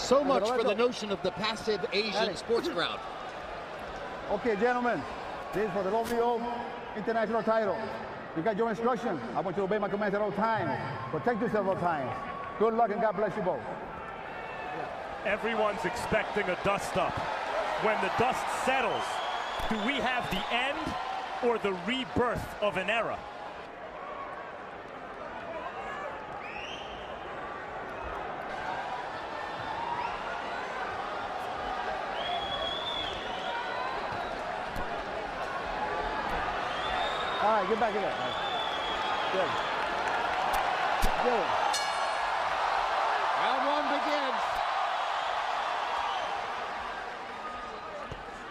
So much for the notion of the passive Asian sports crowd. Okay, gentlemen, this is for the WBO International title. You got your instruction. I want you to obey my commands at all times. Protect yourself at all times. Good luck and God bless you both. Everyone's expecting a dust-up. When the dust settles, do we have the end or the rebirth of an era? All right, get back in there. Good. Good. Round one begins.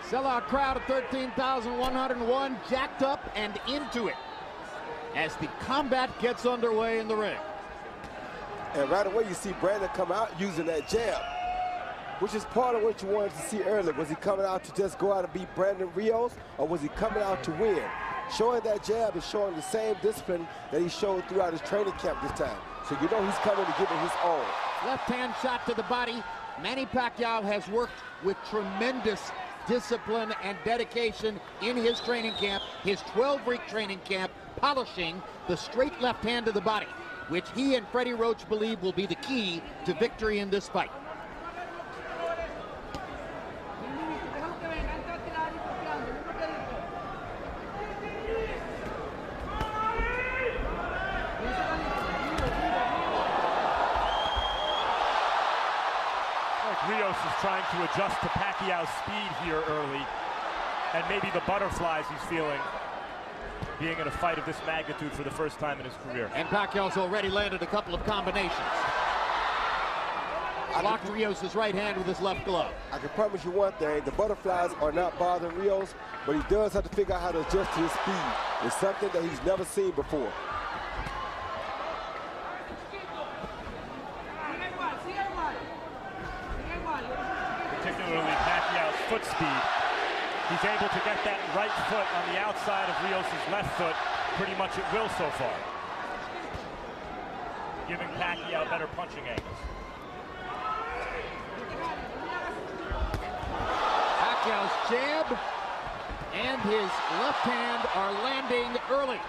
Sellout crowd of 13,101, jacked up and into it as the combat gets underway in the ring. And right away you see Brandon come out using that jab, which is part of what you wanted to see earlier. Was he coming out to just go out and beat Brandon Rios, or was he coming out to win? Showing that jab is showing the same discipline that he showed throughout his training camp this time. So you know he's coming to give it his all. Left hand shot to the body. Manny Pacquiao has worked with tremendous discipline and dedication in his training camp, his 12-week training camp, polishing the straight left hand to the body, which he and Freddie Roach believe will be the key to victory in this fight. Rios is trying to adjust to Pacquiao's speed here early, and maybe the butterflies he's feeling being in a fight of this magnitude for the first time in his career. And Pacquiao's already landed a couple of combinations. Blocked Rios' right hand with his left glove. I can promise you one thing, the butterflies are not bothering Rios, but he does have to figure out how to adjust to his speed. It's something that he's never seen before. Particularly Pacquiao's foot speed. He's able to get that right foot on the outside of Rios' left foot pretty much at will so far, giving Pacquiao better punching angles. Pacquiao's jab and his left hand are landing early.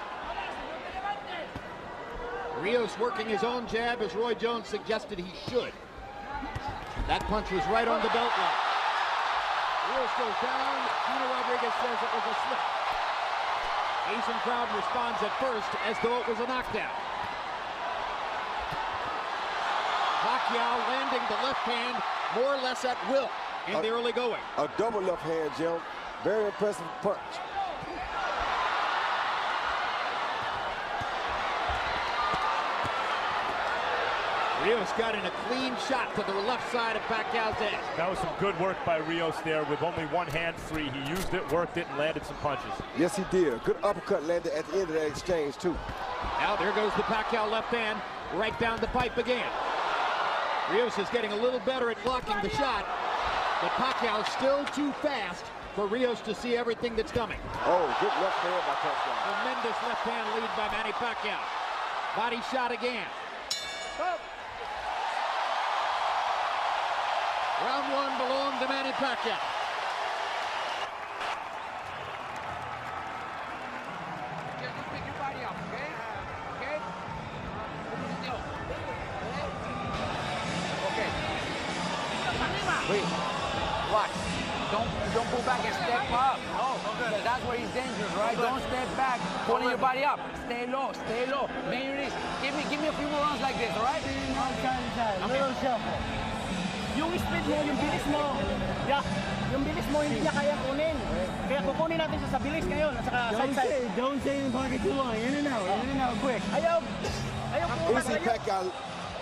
Rios working his own jab as Roy Jones suggested he should. That punch was right on the belt line. Rios goes down. Gino Rodriguez says it was a slip. Asian crowd responds at first as though it was a knockdown. Pacquiao landing the left hand more or less at will in the early going. A double left hand, Jim. Very impressive punch. Rios got in a clean shot to the left side of Pacquiao's edge. That was some good work by Rios there with only one hand free. He used it, worked it, and landed some punches. Yes, he did. Good uppercut landed at the end of that exchange, too. Now there goes the Pacquiao left hand right down the pipe again. Rios is getting a little better at blocking the shot, but Pacquiao still too fast for Rios to see everything that's coming. Oh, good left hand by Pacquiao. Tremendous left hand lead by Manny Pacquiao. Body shot again. Oh. Round one belonged to Manny Pacquiao. Just pick your body up, okay? Okay? Okay. Wait. Watch. Don't pull back and step up. No. Okay. That's where he's dangerous, right? Don't step back. Pulling your body up. Stay low. Stay low. Bend your knees. Give me a few more rounds like this, all right? Little shuffle. Yung speed mo, yung bilis mo, yung bilis mo hindi niya kaya kunin. Kaya kukunin natin siya sa bilis ngayon at saka side-side. Don't say in pocket too long. In and out, quick. Ayaw We see Pacquiao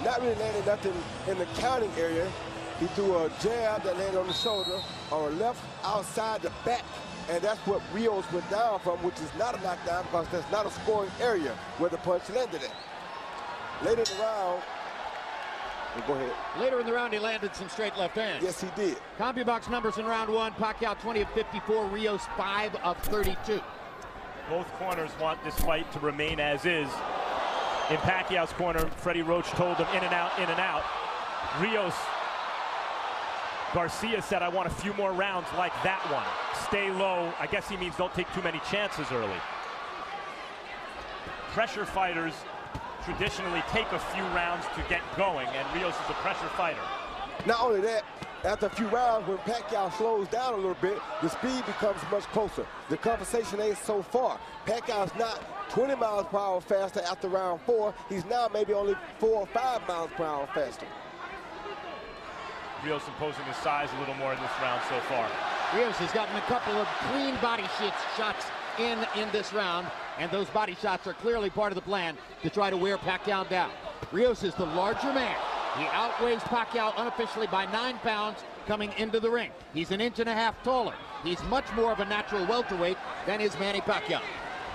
not really landing nothing in the counting area. He threw a jab that landed on the shoulder or a left outside the back. And that's what Rios went down from, which is not a knockdown because that's not a scoring area where the punch landed at. Later in the round, go ahead. Later in the round, he landed some straight left hands. Yes, he did. CompuBox numbers in round one. Pacquiao 20 of 54, Rios 5 of 32. Both corners want this fight to remain as is. In Pacquiao's corner, Freddie Roach told him in and out, in and out. Rios Garcia said, I want a few more rounds like that one. Stay low. I guess he means don't take too many chances early. Pressure fighters traditionally take a few rounds to get going, and Rios is a pressure fighter. Not only that, after a few rounds, when Pacquiao slows down a little bit, the speed becomes much closer. The conversation ain't so far. Pacquiao's not 20 miles per hour faster after round 4. He's now maybe only 4 or 5 miles per hour faster. Rios imposing his size a little more in this round so far. Rios has gotten a couple of clean body shots in this round, and those body shots are clearly part of the plan to try to wear Pacquiao down. Rios is the larger man. He outweighs Pacquiao unofficially by 9 pounds coming into the ring. He's an inch and a half taller. He's much more of a natural welterweight than is Manny Pacquiao.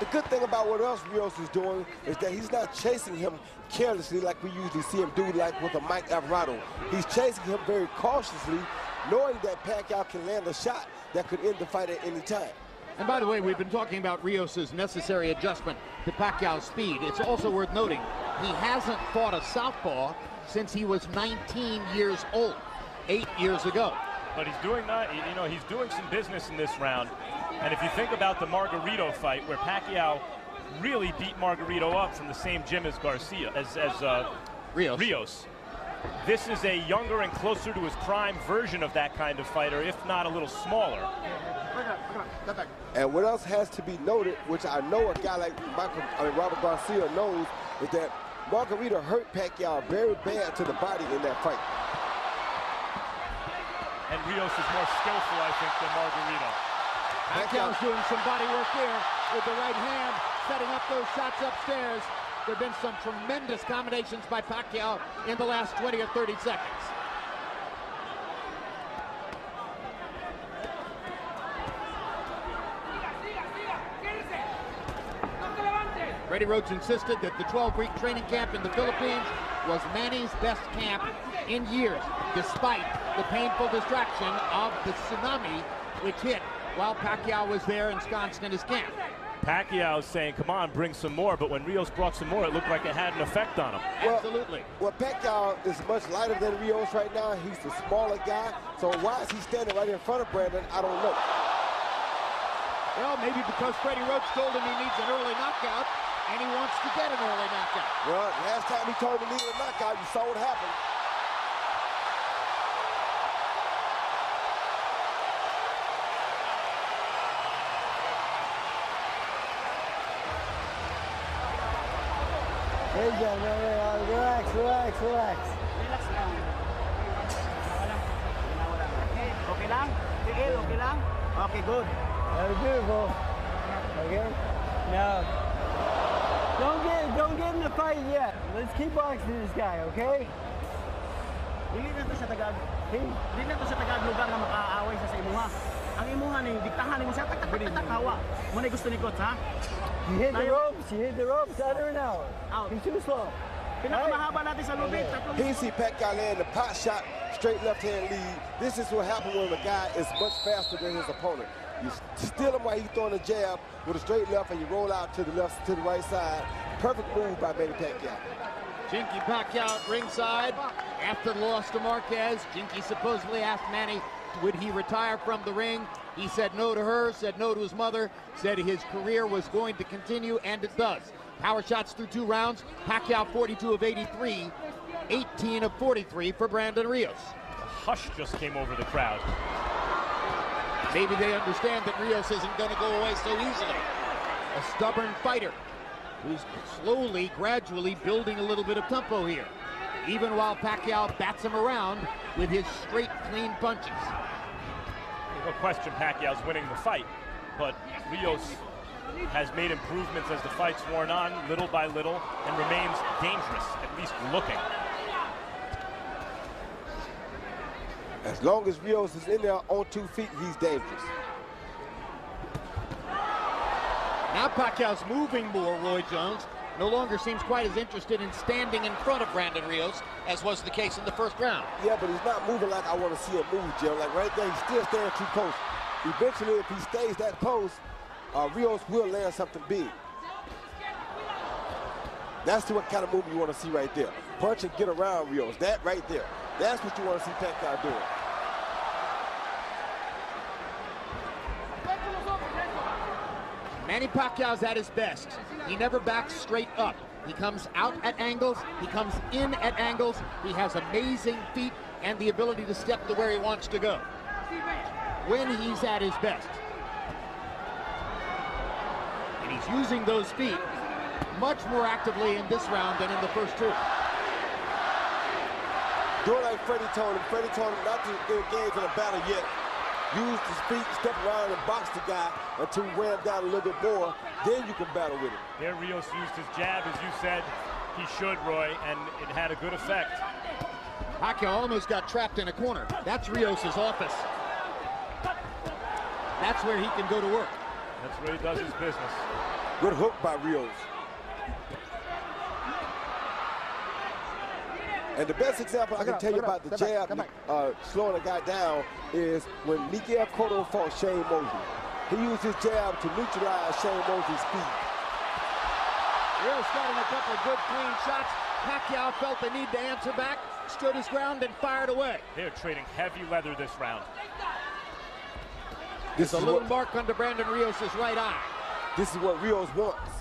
The good thing about what else Rios is doing is that he's not chasing him carelessly like we usually see him do, like with a Mike Alvarado. He's chasing him very cautiously, knowing that Pacquiao can land a shot that could end the fight at any time. And by the way, we've been talking about Rios' necessary adjustment to Pacquiao's speed. It's also worth noting he hasn't fought a southpaw since he was 19 years old, 8 years ago. But he's doing that, you know, he's doing some business in this round. And if you think about the Margarito fight, where Pacquiao really beat Margarito up from the same gym as Garcia, as Rios. This is a younger and closer to his prime version of that kind of fighter, if not a little smaller. And what else has to be noted, which I know a guy like Robert Garcia knows, is that Margarito hurt Pacquiao very bad to the body in that fight. And Rios is more skillful, I think, than Margarito. Pacquiao's doing some body work there with the right hand, setting up those shots upstairs. There have been some tremendous combinations by Pacquiao in the last 20 or 30 seconds. Freddie Roach insisted that the 12-week training camp in the Philippines was Manny's best camp in years, despite the painful distraction of the tsunami which hit while Pacquiao was there ensconced in his camp. Pacquiao's saying, come on, bring some more, but when Rios brought some more, it looked like it had an effect on him. Absolutely. Well, Pacquiao is much lighter than Rios right now. He's the smaller guy, so why is he standing right in front of Brandon? I don't know. Well, maybe because Freddie Roach told him he needs an early knockout, and he wants to get an early knockout. Well, last time he told him he needed a knockout, you saw what happened. Hey, John, relax. Relax lang. Okay lang? Tigil, okay lang? Okay, good. That's beautiful. Okay? Now, don't get in the fight yet. Let's keep boxing this guy, okay? Dili na to sa Tagag lugar na makaaway sa imuha. Ang imuha ni diktahan mo siya tak hawa. Mo na gusto ni coach, ha? You hit the ropes, out or out. He's too slow. Pinakamahaba natin sa lubid. He see Pacquiao land the pot shot, straight left hand lead. This is what happens when a guy is much faster than his opponent. You steal him while he's throwing a jab with a straight left, and you roll out to the left, to the right side. Perfect move by Manny Pacquiao. Jinky Pacquiao at ringside after the loss to Marquez. Jinky supposedly asked Manny, would he retire from the ring? He said no to her, said no to his mother, said his career was going to continue, and it does. Power shots through 2 rounds. Pacquiao 42 of 83, 18 of 43 for Brandon Rios. A hush just came over the crowd. Maybe they understand that Rios isn't going to go away so easily. A stubborn fighter who's slowly, gradually building a little bit of tempo here, even while Pacquiao bats him around with his straight, clean punches. No question Pacquiao's winning the fight, but Rios has made improvements as the fight's worn on, little by little, and remains dangerous, at least looking. As long as Rios is in there on 2 feet, he's dangerous. Now Pacquiao's moving more, Roy Jones. No longer seems quite as interested in standing in front of Brandon Rios as was the case in the first round. Yeah, but he's not moving like I want to see him move, Jim. Like right there, he's still standing too close. Eventually, if he stays that close, Rios will land something big. That's the kind of move you want to see right there. Punch and get around Rios. That right there. That's what you want to see Pacquiao doing. Manny Pacquiao's at his best. He never backs straight up. He comes out at angles. He comes in at angles. He has amazing feet and the ability to step to where he wants to go when he's at his best. And he's using those feet much more actively in this round than in the first two. Doing like Freddie told him not to engage in a battle yet. Use his feet, step around and box the guy until he wear him down a little bit more. Then you can battle with him. There, Rios used his jab, as you said he should, Roy, and it had a good effect. Pacquiao almost got trapped in a corner. That's Rios' office. That's where he can go to work. That's where he does his business. Good hook by Rios. And the best example I can tell you about the jab slowing a guy down is when Miguel Cotto fought Shane Mosley. He used his jab to neutralize Shane Mosley's speed. Rios got in a couple of good clean shots. Pacquiao felt the need to answer back, stood his ground, and fired away. They're trading heavy leather this round. There's a little mark under Brandon Rios' right eye. This is what Rios wants.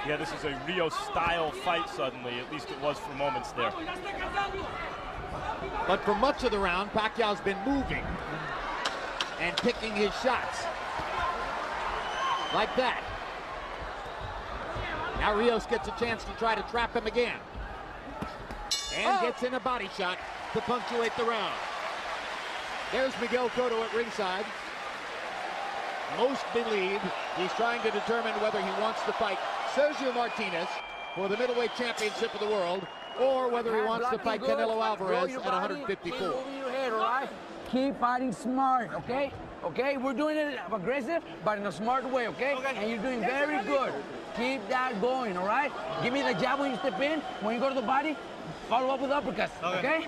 Yeah, this is a Rios-style fight suddenly. At least it was for moments there. But for much of the round, Pacquiao's been moving and picking his shots. Like that. Now Rios gets a chance to try to trap him again. And gets in a body shot to punctuate the round. There's Miguel Cotto at ringside. Most believe he's trying to determine whether he wants to fight Sergio Martinez for the middleweight championship of the world, or whether he wants to fight Canelo Alvarez at 154. Moving your head, all right? Keep fighting smart, okay? Okay, we're doing it aggressive, but in a smart way, okay? And you're doing very good. Keep that going, all right? Give me the jab when you step in. When you go to the body, follow up with uppercuts, okay?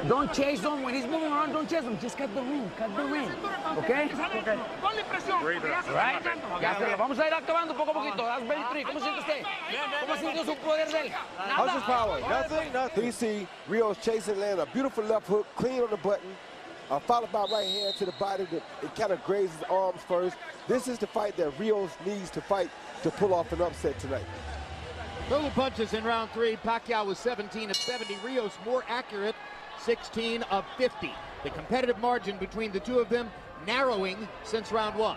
Don't chase him. When he's moving around, don't chase him. Just cut the ring, okay? Right? Vamos a ir acabando poco a poquito. That's very free. ¿Cómo siente usted? ¿Cómo siente su poder de él? How's his power? Nothing. You see Rios chasing, land a beautiful left hook, clean on the button, followed by right hand to the body. It kind of grazes his arms first. This is the fight that Rios needs to fight to pull off an upset tonight. Total punches in round three. Pacquiao was 17 of 70. Rios more accurate, 16 of 50. The competitive margin between the two of them narrowing since round one.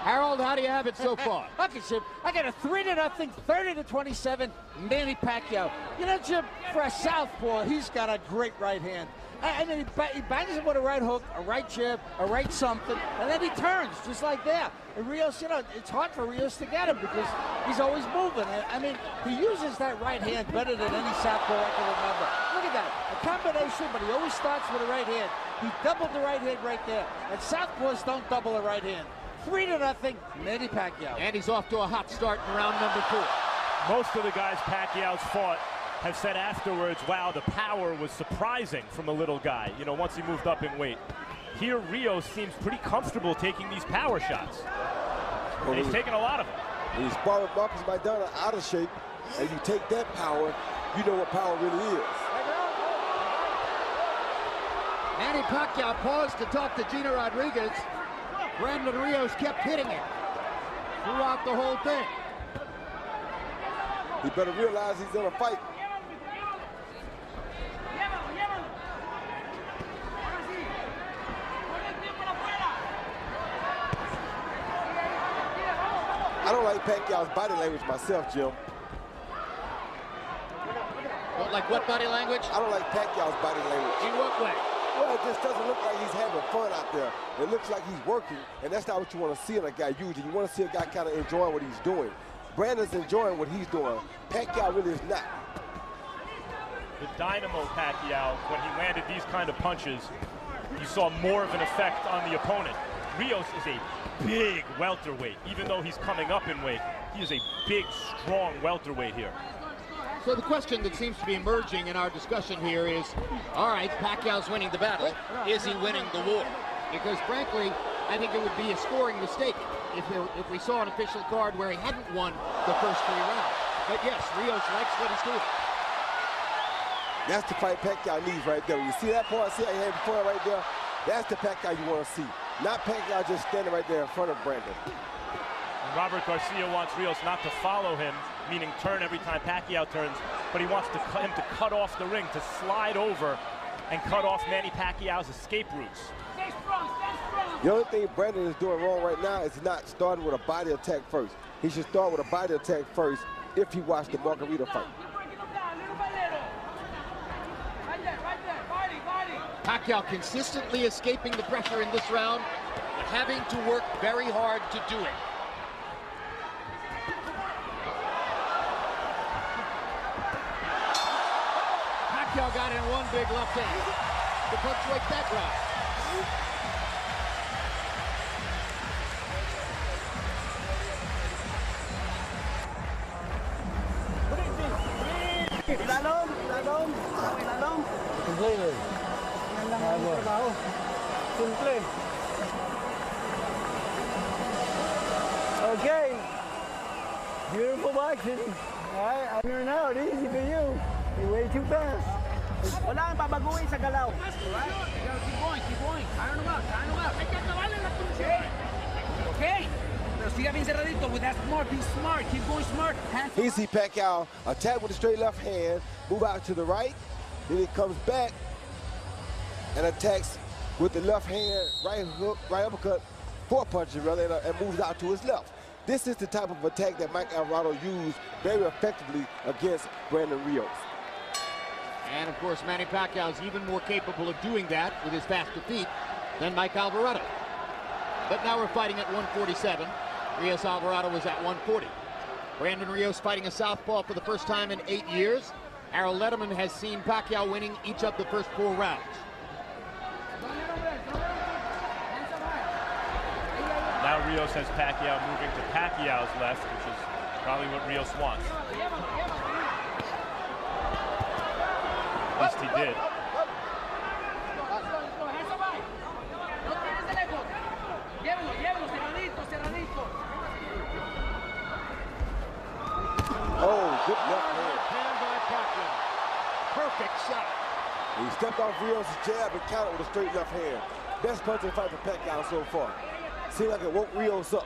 Harold, how do you have it so far? Okay, Jim, I got a 3-0, 30-27, Manny Pacquiao. You know, Jim, for a southpaw, he's got a great right hand. And then he bangs him with a right hook, a right jab, a right something, and then he turns just like that. And Rios, you know, it's hard for Rios to get him because he's always moving. I mean, he uses that right hand better than any southpaw I can remember. Look at that, a combination, but he always starts with a right hand. He doubled the right hand right there. And southpaws don't double the right hand. 3-0, Manny Pacquiao. And he's off to a hot start in round number 4. Most of the guys Pacquiao's fought have said afterwards, wow, the power was surprising from a little guy, you know, once he moved up in weight. Here, Rios seems pretty comfortable taking these power shots. And he's taking a lot of them. When you spar with Marcus Maidana out of shape, and you take that power, you know what power really is. Manny Pacquiao paused to talk to Gina Rodriguez. Brandon Rios kept hitting it throughout the whole thing. He better realize he's in a fight. I don't like Pacquiao's body language myself, Jim. Don't like what body language? I don't like Pacquiao's body language. In what way? Well, it just doesn't look like he's having fun out there. It looks like he's working, and that's not what you want to see in a guy usually. You want to see a guy kind of enjoying what he's doing. Brandon's enjoying what he's doing. Pacquiao really is not. The dynamo Pacquiao, when he landed these kind of punches, you saw more of an effect on the opponent. Rios is a big welterweight, even though he's coming up in weight. He is a big, strong welterweight here. So the question that seems to be emerging in our discussion here is, all right, Pacquiao's winning the battle. Is he winning the war? Because frankly, I think it would be a scoring mistake if we saw an official card where he hadn't won the first 3 rounds. But yes, Rios likes what he's doing. That's the fight Pacquiao needs right there. When you see that part, see how he had fun right there? That's the Pacquiao you want to see. not Pacquiao just standing right there in front of Brandon. And Robert Garcia wants Rios not to follow him, meaning turn every time Pacquiao turns, but he wants him to cut off the ring, to slide over and cut off Manny Pacquiao's escape routes. The only thing Brandon is doing wrong right now is not starting with a body attack first. He should start with a body attack first if he watched the Margarito fight. Pacquiao consistently escaping the pressure in this round, but having to work very hard to do it. Pacquiao got in one big left hand to punctuate that round. Ilalong. Completely. Yan lang ang trabaho. Simple. Okay. Beautiful boxing. Alright, I'm here now. Easy for you. You're way too fast. Wala kang babaguhin sa galaw. Alright? Keep going. Kaya mo ba? Okay. Pero siga bien cerradito with that smart. Be smart. Keep going smart. He see Pacquiao attack with a straight left hand, move out to the right, then he comes back and attacks with the left hand, right hook, right uppercut, four punches rather, and moves out to his left. This is the type of attack that Mike Alvarado used very effectively against Brandon Rios. And of course, Manny Pacquiao is even more capable of doing that with his faster feet than Mike Alvarado. But now we're fighting at 147. Rios Alvarado was at 140. Brandon Rios fighting a southpaw for the first time in 8 years. Harold Letterman has seen Pacquiao winning each of the first 4 rounds. Now Rios has Pacquiao moving to Pacquiao's left, which is probably what Rios wants. At least he did. Oh, good left hand. Hand by Pacquiao. Perfect shot. He stepped off Rios' jab and countered with a straight left hand. Best punch in the fight for Pacquiao so far. Seemed like it woke Rios up.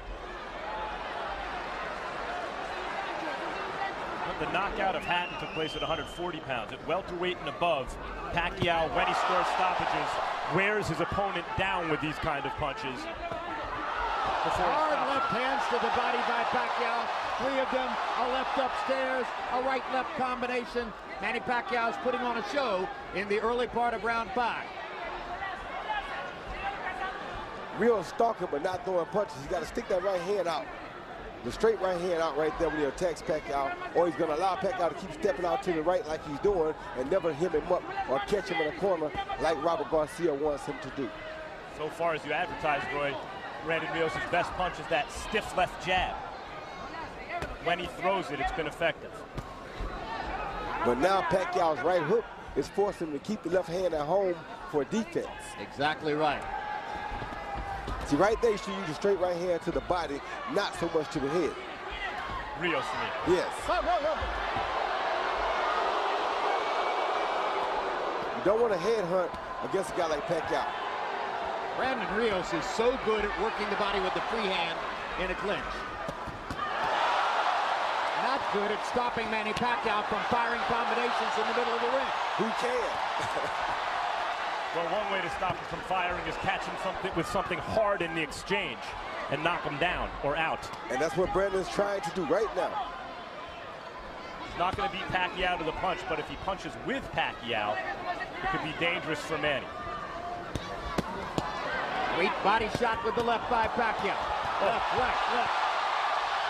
The knockout of Hatton took place at 140 pounds. At welterweight and above, Pacquiao, when he scores stoppages, wears his opponent down with these kind of punches. Hard left hands to the body by Pacquiao. 3 of them, a left upstairs, a right-left combination. Manny Pacquiao's putting on a show in the early part of round 5. Rios stalking but not throwing punches. He's got to stick that right hand out. The straight right hand out right there when he attacks Pacquiao, or he's going to allow Pacquiao to keep stepping out to the right like he's doing and never hem him up or catch him in a corner like Robert Garcia wants him to do. So far as you advertised, Roy, Brandon Rios' best punch is that stiff left jab. When he throws it, it's been effective. But now Pacquiao's right hook is forcing him to keep the left hand at home for defense. Exactly right. See, right there, you should use a straight right hand to the body, not so much to the head. Rios to me. Yes. You don't want to headhunt against a guy like Pacquiao. Brandon Rios is so good at working the body with the free hand in a clinch. Not good at stopping Manny Pacquiao from firing combinations in the middle of the ring. Who can? Well, one way to stop him from firing is catch him with something hard in the exchange and knock him down or out. And that's what Brandon's trying to do right now. He's not going to beat Pacquiao to the punch, but if he punches with Pacquiao, it could be dangerous for Manny. Great body shot with the left by Pacquiao. Left, right, left.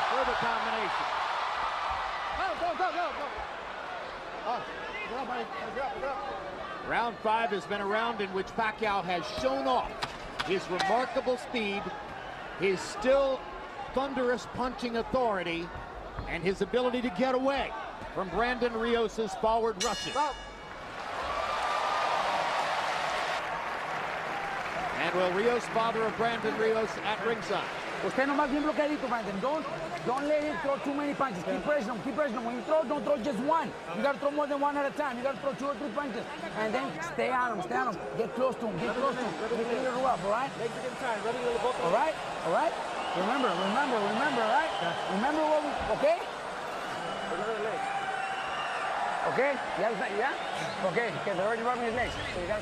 Further combination. Round 5 has been a round in which Pacquiao has shown off his remarkable speed, his still thunderous punching authority, and his ability to get away from Brandon Rios' forward rushes. And will Rios, father of Brandon Rios, at ringside. Usted nomás bien bloqueadito, Brandon. Don't let him throw too many punches. Keep pressing him, keep pressing him. When you throw, don't throw just one. You gotta throw more than one at a time. You gotta throw 2 or 3 punches. And then stay on him, stay on him. Get close to him, get close to him. Make it a little rough, all right? All right, all right? Remember, all right? Remember what we, okay? Okay? Yeah? Okay, because they're already rubbing his legs.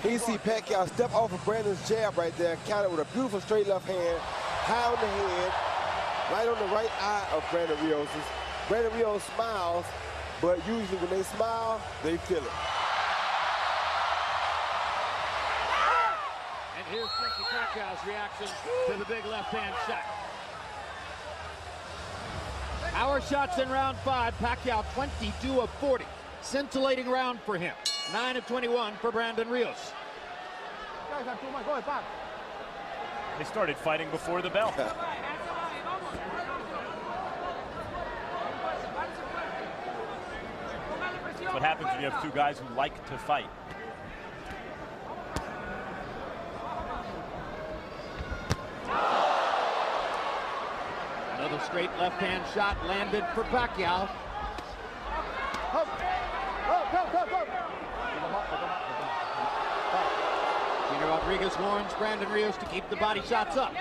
So You see Pacquiao step off of Brandon's jab right there, counter with a beautiful straight left hand, high on the head, right on the right eye of Brandon Rios's. Brandon Rios smiles, but usually when they smile, they feel it. And here's Frankie Pacquiao's reaction to the big left-hand shot. Our shots in round 5, Pacquiao 22 of 40. Scintillating round for him. 9 of 21 for Brandon Rios. They started fighting before the bell. What happens when you have 2 guys who like to fight. Another straight left-hand shot landed for Pacquiao. Gino Rodriguez warns Brandon Rios to keep the body shots up.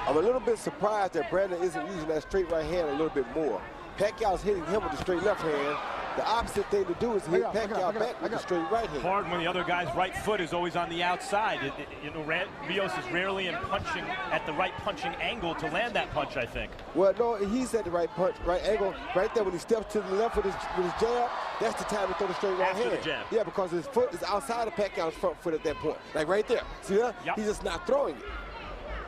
I'm a little bit surprised that Brandon isn't using that straight right hand a little bit more. Pacquiao's hitting him with the straight left hand. The opposite thing to do is hit Pacquiao back with the straight right hand. Hard when the other guy's right foot is always on the outside. You know, Rios is rarely punching at the right punching angle to land that punch, I think. Well, no, he's at the right punch, right angle, right there when he steps to the left with his jab. That's the time to throw the straight right hand. After the jab. Yeah, because his foot is outside of Pacquiao's front foot at that point. Like right there. See that? Yep. He's just not throwing it,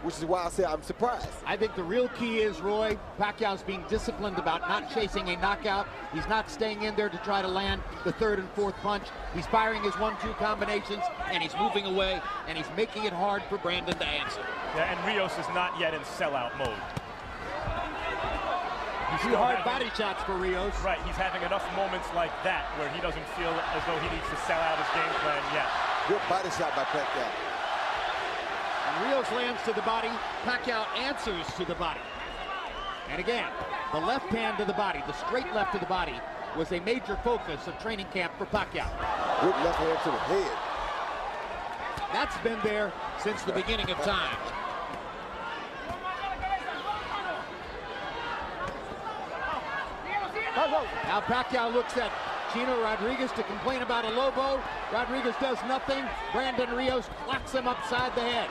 which is why I say I'm surprised. I think the real key is, Roy, Pacquiao's being disciplined about not chasing a knockout. He's not staying in there to try to land the 3rd and 4th punch. He's firing his 1-2 combinations, and he's moving away, and he's making it hard for Brandon to answer. Yeah, and Rios is not yet in sellout mode. Two hard body shots for Rios. Right, he's having enough moments like that where he doesn't feel as though he needs to sell out his game plan yet. Good body shot by Pacquiao. And Rios lands to the body. Pacquiao answers to the body. And again, the left hand to the body, the straight left to the body, was a major focus of training camp for Pacquiao. Good left hand to the head. That's been there since the beginning of time. Now Pacquiao looks at Gino Rodriguez to complain about a Lobo. Rodriguez does nothing. Brandon Rios whacks him upside the head.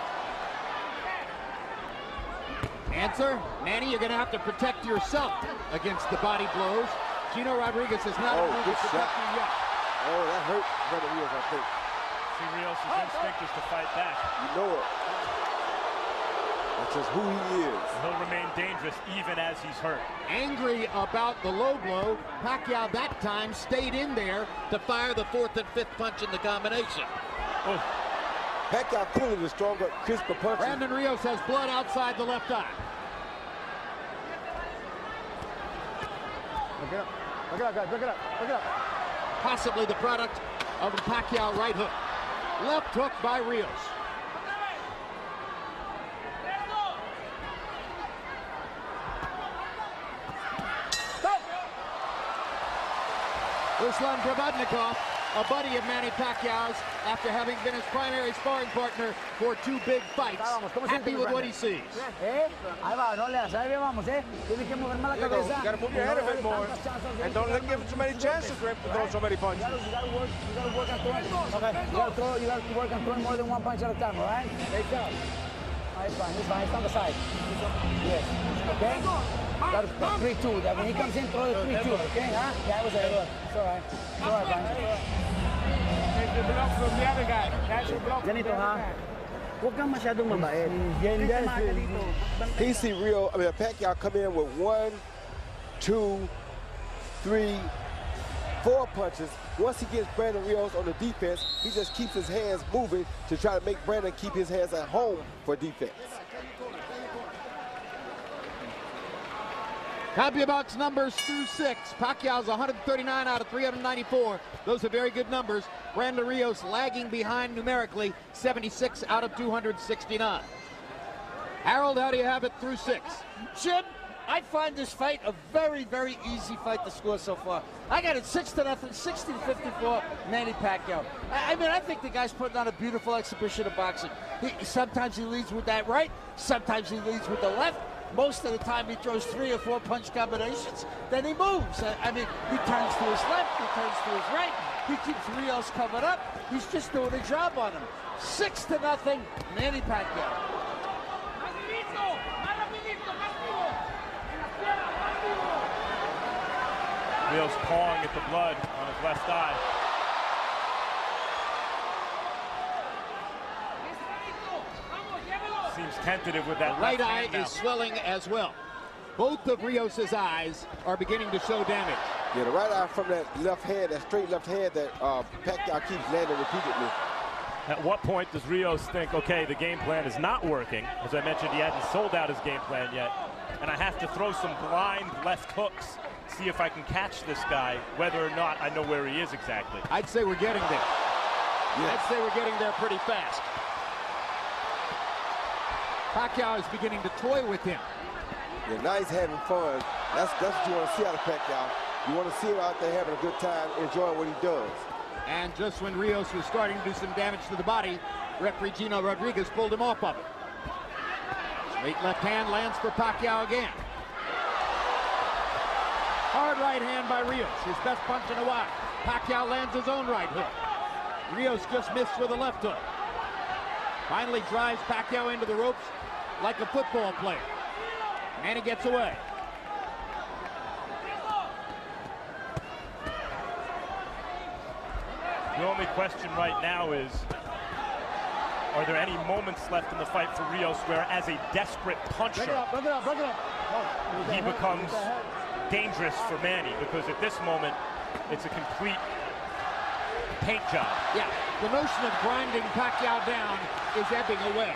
Answer, Manny, you're going to have to protect yourself against the body blows. Gino Rodriguez has not moved to protect you yet. Oh, that hurt Brandon Rios, I think. See, Rios' instinct is to fight back. You know it. That's just who he is. He'll remain dangerous even as he's hurt. Angry about the low blow, Pacquiao that time stayed in there to fire the 4th and 5th punch in the combination. Oh. Pacquiao clearly the stronger, crisper puncher. Brandon Rios has blood outside the left eye. Look it up. Look it up, guys. Look it up. Look it up. Possibly the product of the Pacquiao right hook. Left hook by Rios. Ruslan Probodnikov, a buddy of Manny Pacquiao's, after having been his primary sparring partner for 2 big fights, happy with what he sees. Ahí va, no le das, ahí vamos, Tiene que mover más la cabeza. You gotta move your head a bit more. And don't let him give him too many chances to throw so many punches. You gotta work on throwing. Okay. You gotta work on throwing more than 1 punch at a time, all right? Take down. It's fine. It's on the side. Yes. Okay? Got to 3-2. That when he comes in, throw the 3-2. Okay? Huh? Yeah, it was a It's all right. It's all right, Brian. Take the block from the other guy. That's your block. Ganito, ha? Huwag kang masyadong mabait. He see Pacquiao come in with 1, 2, 3, 4 punches. Once he gets Brandon Rios on the defense, he just keeps his hands moving to try to make Brandon keep his hands at home for defense. CompuBox numbers through 6. Pacquiao's 139 out of 394. Those are very good numbers. Brandon Rios lagging behind numerically, 76 out of 269. Harold, how do you have it through 6? Jim, I find this fight a very, very easy fight to score so far. I got it 6-0, 60-54, Manny Pacquiao. I mean, I think the guy's putting on a beautiful exhibition of boxing. Sometimes he leads with that right, sometimes he leads with the left. Most of the time he throws 3 or 4 punch combinations, then he moves. I mean, he turns to his left, he turns to his right, he keeps Rios covered up. He's just doing a job on him. 6-0, Manny Pacquiao. Rios pawing at the blood on his left eye. Seems tentative with that right eye is swelling as well. Both of Rios's eyes are beginning to show damage. Yeah, the right eye from that left hand, that straight left hand that Pacquiao keeps landing repeatedly. At what point does Rios think, okay, the game plan is not working? As I mentioned, he hadn't sold out his game plan yet. And I have to throw some blind left hooks, see if I can catch this guy, whether or not I know where he is exactly. I'd say we're getting there. Yes. I'd say we're getting there pretty fast. Pacquiao is beginning to toy with him. Yeah, now he's having fun. That's what you want to see out of Pacquiao. You want to see him out there having a good time, enjoying what he does. And just when Rios was starting to do some damage to the body, referee Gino Rodriguez pulled him off of it. Straight left hand lands for Pacquiao again. Hard right hand by Rios, his best punch in a while. Pacquiao lands his own right hook. Rios just missed with a left hook. Finally drives Pacquiao into the ropes like a football player. Manny gets away. The only question right now is, are there any moments left in the fight for Rios where, as a desperate puncher, he becomes dangerous for Manny? Because at this moment, it's a complete paint job. Yeah, the notion of grinding Pacquiao down is ebbing away.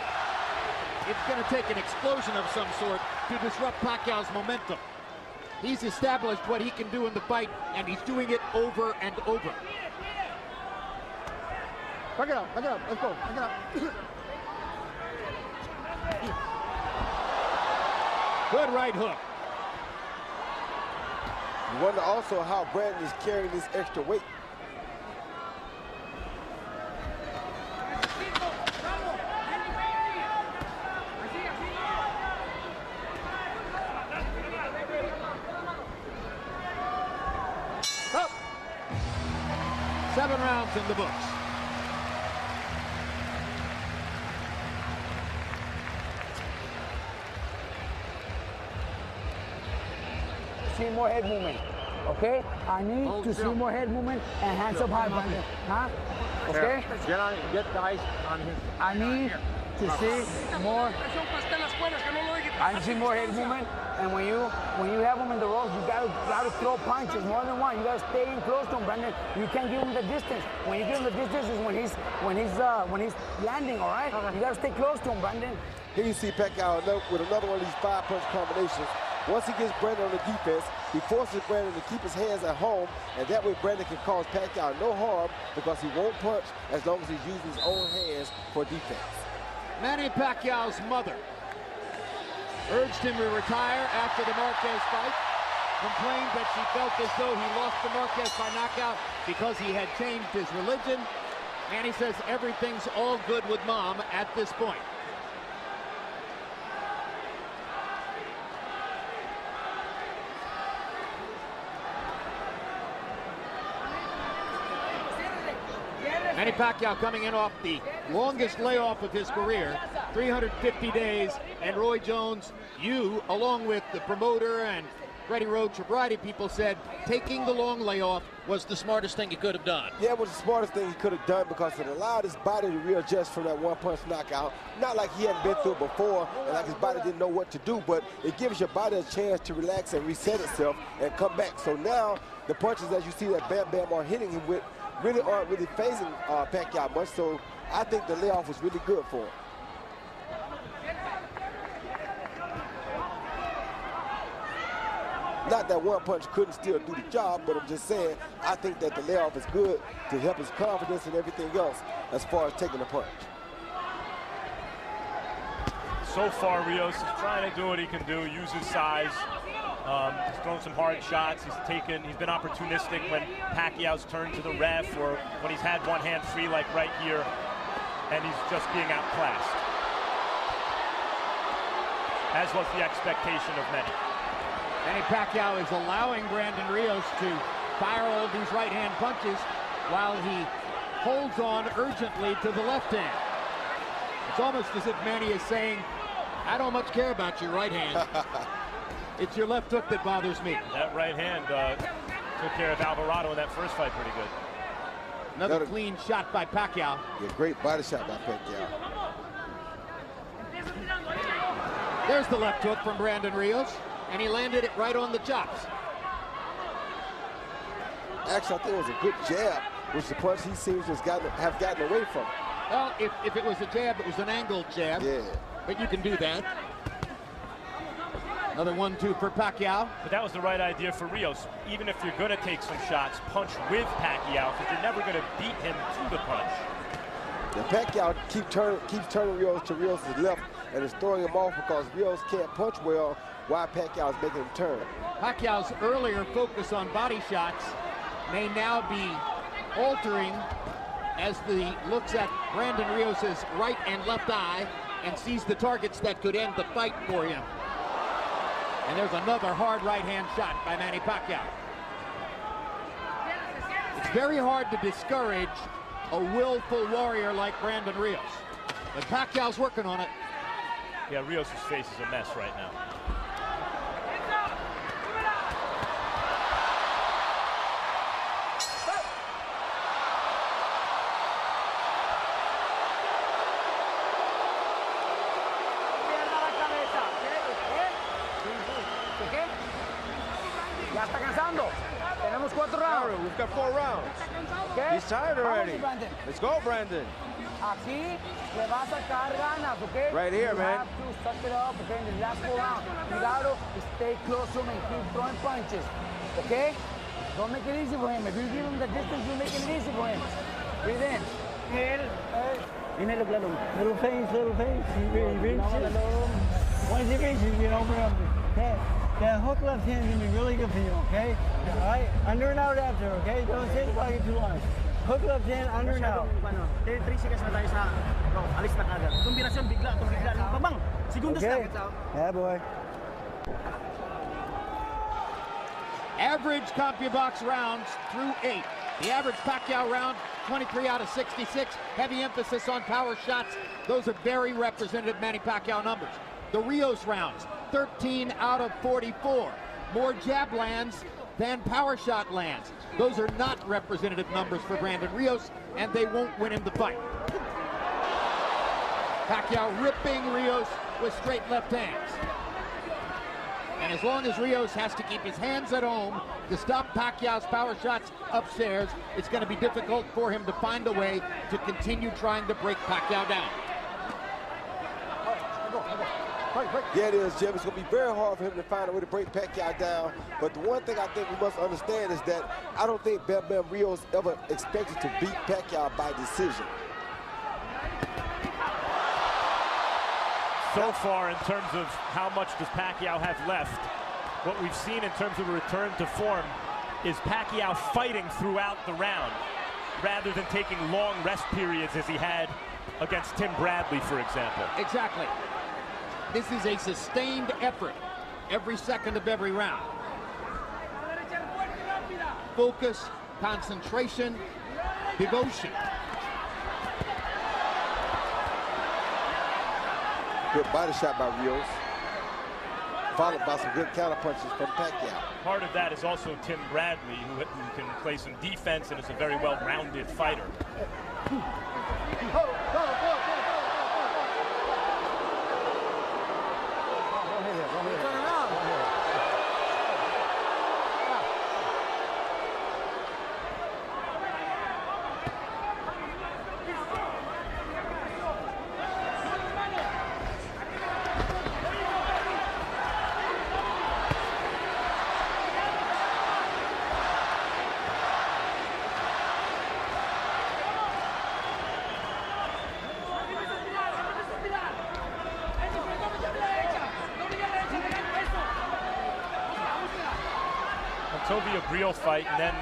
It's going to take an explosion of some sort to disrupt Pacquiao's momentum. He's established what he can do in the fight, and he's doing it over and over. Back it up, let's go, back it up. Good right hook. You wonder also how Brandon is carrying this extra weight. Up. 7 rounds in the books. See more head movement, okay? I need to see more head movement and hands up high, Brandon. Huh? Okay? Get the eyes on him. I need to see more. I see more head movement, and when you have him in the ropes, you gotta throw punches more than one. You gotta stay in close to him, Brandon. You can't give him the distance. When you give him the distance is when he's landing. All right? You gotta stay close to him, Brandon. Here you see Pacquiao with another one of these 5-punch combinations. Once he gets Brandon on the defense, he forces Brandon to keep his hands at home, and that way Brandon can cause Pacquiao no harm because he won't punch as long as he's using his own hands for defense. Manny Pacquiao's mother urged him to retire after the Marquez fight, complained that she felt as though he lost the Marquez by knockout because he had changed his religion. Manny says everything's all good with Mom at this point. Manny Pacquiao coming in off the longest layoff of his career, 350 days, and Roy Jones, you, along with the promoter and Freddie Roach, a variety of people said taking the long layoff was the smartest thing he could have done. Yeah, it was the smartest thing he could have done because it allowed his body to readjust from that one-punch knockout. Not like he hadn't been through it before and like his body didn't know what to do, but it gives your body a chance to relax and reset itself and come back. So now the punches that you see that Bam Bam are hitting him with really aren't really phasing Pacquiao much, so I think the layoff was really good for him. Not that one punch couldn't still do the job, but I'm just saying, I think that the layoff is good to help his confidence and everything else as far as taking a punch. So far, Rios is trying to do what he can do, use his size. He's thrown some hard shots. He's been opportunistic when Pacquiao's turned to the ref or when he's had one hand free like right here, and he's just being outclassed. As was the expectation of many. Manny Pacquiao is allowing Brandon Rios to fire all these right-hand punches while he holds on urgently to the left hand. It's almost as if Manny is saying, I don't much care about your right hand. It's your left hook that bothers me. That right hand took care of Alvarado in that first fight pretty good. Another clean shot by Pacquiao. Yeah, great body shot by Pacquiao. There's the left hook from Brandon Rios, and he landed it right on the chops. Actually, I think it was a good jab, which the punch he seems to have gotten away from. Well, if it was a jab, it was an angled jab. Yeah. But you can do that. Another 1-2 for Pacquiao. But that was the right idea for Rios. Even if you're going to take some shots, punch with Pacquiao, because you're never going to beat him to the punch. The Pacquiao keeps turning Rios to Rios' left, and is throwing him off because Rios can't punch well while Pacquiao is making him turn. Pacquiao's earlier focus on body shots may now be altering as he looks at Brandon Rios' right and left eye and sees the targets that could end the fight for him. And there's another hard right-hand shot by Manny Pacquiao. It's very hard to discourage a willful warrior like Brandon Rios. But Pacquiao's working on it. Yeah, Rios' face is a mess right now. Ya está cansando. Tenemos 4 rounds. We've got 4 rounds. Okay? He's tired already. Vamos, Brandon. Let's go, Brandon. Aquí le va a sacar ganas, okay? Right here, you man. have to suck it up, okay, in the last 4 rounds. Cuidado, stay close to him and keep throwing punches, okay? Don't make it easy for him. If you give him the distance, you're making it easy for him. Breathe in. Little face. He reaches. Once he reaches, you open up. Okay. That hook left hand is going to be really good for you, okay? All right? Under and out after, okay? Don't sit in the pocket too long. Hook left hand, under and out. 3 seconds na tayo sa alis na kagad. Kombinasyon, bigla. Babang! Segundos Okay. lang. Yeah, boy. Average CompuBox rounds through 8. The average Pacquiao round, 23 out of 66. Heavy emphasis on power shots. Those are very representative Manny Pacquiao numbers. The Rios rounds, 13 out of 44. More jab lands than power shot lands. Those are not representative numbers for Brandon Rios, and they won't win him the fight. Pacquiao ripping Rios with straight left hands. And as long as Rios has to keep his hands at home to stop Pacquiao's power shots upstairs, it's going to be difficult for him to find a way to continue trying to break Pacquiao down. Yeah, it is, Jim. It's going to be very hard for him to find a way to break Pacquiao down. But the one thing I think we must understand is that I don't think Bam Bam Rios ever expected to beat Pacquiao by decision. So far, in terms of how much does Pacquiao have left, what we've seen in terms of a return to form is Pacquiao fighting throughout the round rather than taking long rest periods as he had against Tim Bradley, for example. Exactly. This is a sustained effort every second of every round. Focus, concentration, devotion. Good body shot by Rios, followed by some good counter punches from Pacquiao. Part of that is also Tim Bradley, who can play some defense and is a very well-rounded fighter. Sylvia Brill fight, and then,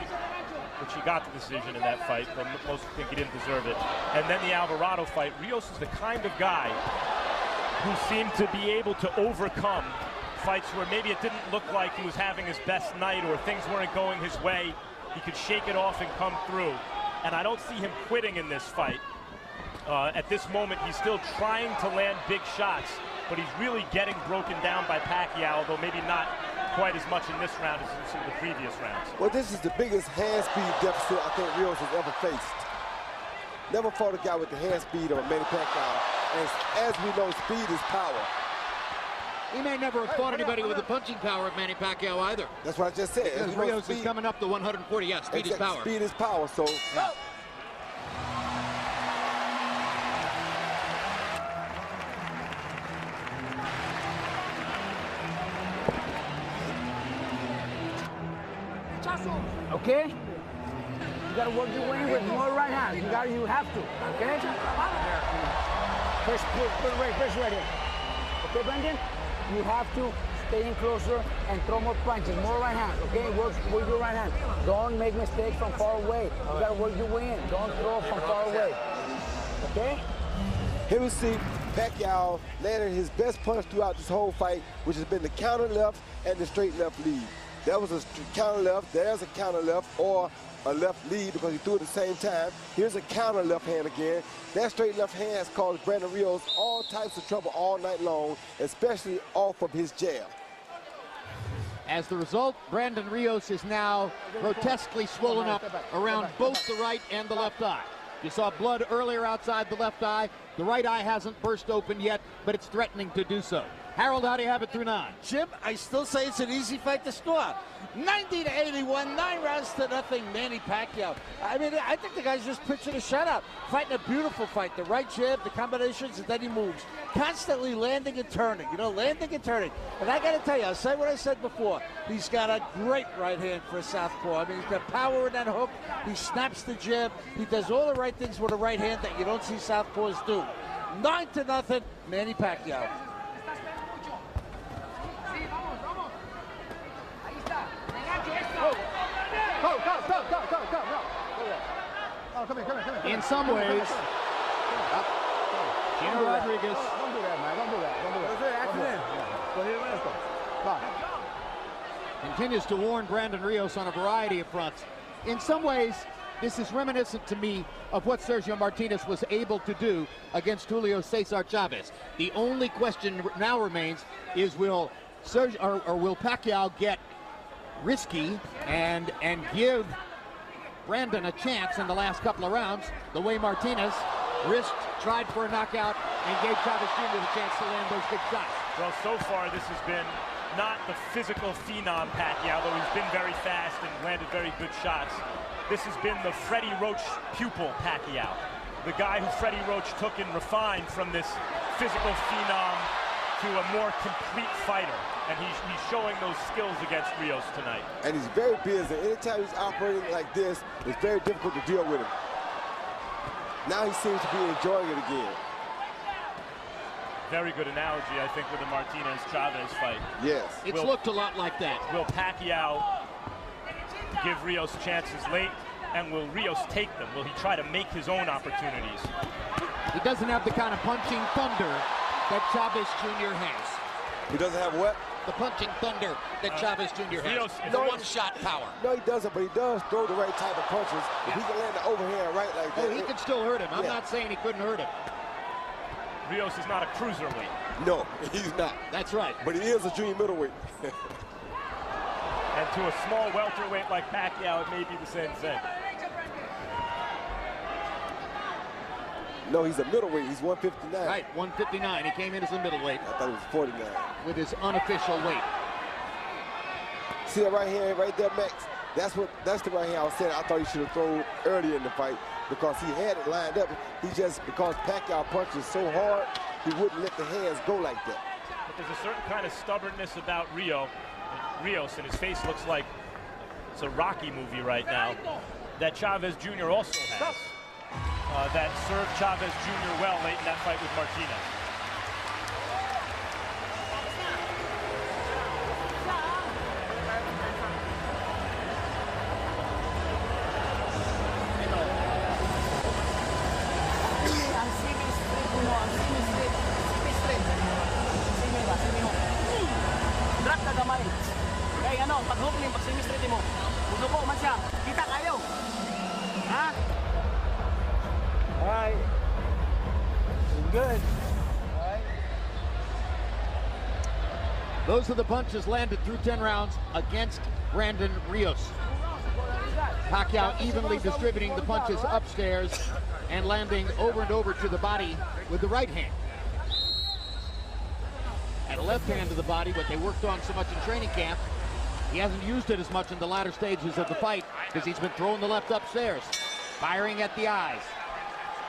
which he got the decision in that fight, but most think he didn't deserve it. And then the Alvarado fight. Rios is the kind of guy who seemed to be able to overcome fights where maybe it didn't look like he was having his best night or things weren't going his way. He could shake it off and come through. And I don't see him quitting in this fight. At this moment, he's still trying to land big shots, but he's really getting broken down by Pacquiao, though maybe not quite as much in this round as in some of the previous rounds. Well, this is the biggest hand speed deficit I think Rios has ever faced. Never fought a guy with the hand speed of Manny Pacquiao. And as we know, speed is power. He may never have fought anybody with the punching power of Manny Pacquiao either. That's what I just said. Because Rios is coming up to 140. Yeah, speed is power. Speed is power, so... Yeah. Okay? You gotta work your way in with more right hands. You have to, okay? First ready. Okay, Brendan? You have to stay in closer and throw more punches, more right hands, okay? Work with your right hand. Don't make mistakes from far away. You gotta work your way in. Don't throw from far away, okay? Here we see Pacquiao landing his best punch throughout this whole fight, which has been the counter left and the straight left lead. That was a counter left, there's a counter left, or a left lead because he threw it at the same time. Here's a counter left hand again. That straight left hand has caused Brandon Rios all types of trouble all night long, especially off of his jab. As the result, Brandon Rios is now grotesquely swollen up around both the right and the left eye. You saw blood earlier outside the left eye. The right eye hasn't burst open yet, but it's threatening to do so. Harold, how do you have it through 9? Jim, I still say it's an easy fight to score. 90-81, 9 rounds to nothing, Manny Pacquiao. I mean, I think the guy's just pitching a shutout, fighting a beautiful fight. The right jab, the combinations, and then he moves. Constantly landing and turning, landing and turning. And I got to tell you, I'll say what I said before. He's got a great right hand for a southpaw. I mean, he's got power in that hook. He snaps the jab. He does all the right things with a right hand that you don't see southpaws do. 9-0, Manny Pacquiao. In some ways, Gino Rodriguez Don't do that, man. Don't do that. Don't do that. continues to warn Brandon Rios on a variety of fronts. In some ways, this is reminiscent to me of what Sergio Martinez was able to do against Julio Cesar Chavez. The only question now remains is will Pacquiao get risky and give Brandon a chance in the last couple of rounds, the way Martinez risked, tried for a knockout, and gave Chavez Jr. the chance to land those big shots. Well, so far this has been not the physical phenom Pacquiao, though he's been very fast and landed very good shots. This has been the Freddie Roach pupil Pacquiao, the guy who Freddie Roach took and refined from this physical phenom to a more complete fighter. And he's showing those skills against Rios tonight. And he's very busy. Anytime he's operating like this, it's very difficult to deal with him. Now he seems to be enjoying it again. Very good analogy, I think, with the Martinez-Chavez fight. Yes. It's looked a lot like that. Will Pacquiao give Rios chances late, and will Rios take them? Will he try to make his own opportunities? He doesn't have the kind of punching thunder that Chavez Jr. has. He doesn't have what? The punching thunder that Chavez Jr. has. The one-shot power. No, he doesn't, but he does throw the right type of punches. If he can land the overhand right like that. Oh, he can still hurt him. I'm not saying he couldn't hurt him. Rios is not a cruiserweight. No, he's not. That's right. But he is a junior middleweight. And to a small welterweight like Pacquiao, it may be the same thing. No, he's a middleweight. He's 159. Right, 159. He came in as a middleweight. I thought it was 49. With his unofficial weight. See that right hand right there, Max? That's the right hand I was saying I thought he should have thrown earlier in the fight because he had it lined up. Because Pacquiao punches so hard, he wouldn't let the hands go like that. But there's a certain kind of stubbornness about Rios, and his face looks like it's a Rocky movie right now, that Chavez Jr. also has. That served Chavez Jr. well late in that fight with Martinez. pag-hook niya, pag sinistrate mo. Musuko man siya. Kita kayo. Ha? Alright. Good. Alright. Those are the punches landed through 10 rounds against Brandon Rios. Pacquiao evenly distributing the punches upstairs and landing over and over to the body with the right hand. And left hand to the body, what they worked on so much in training camp. He hasn't used it as much in the latter stages of the fight because he's been throwing the left upstairs. Firing at the eyes.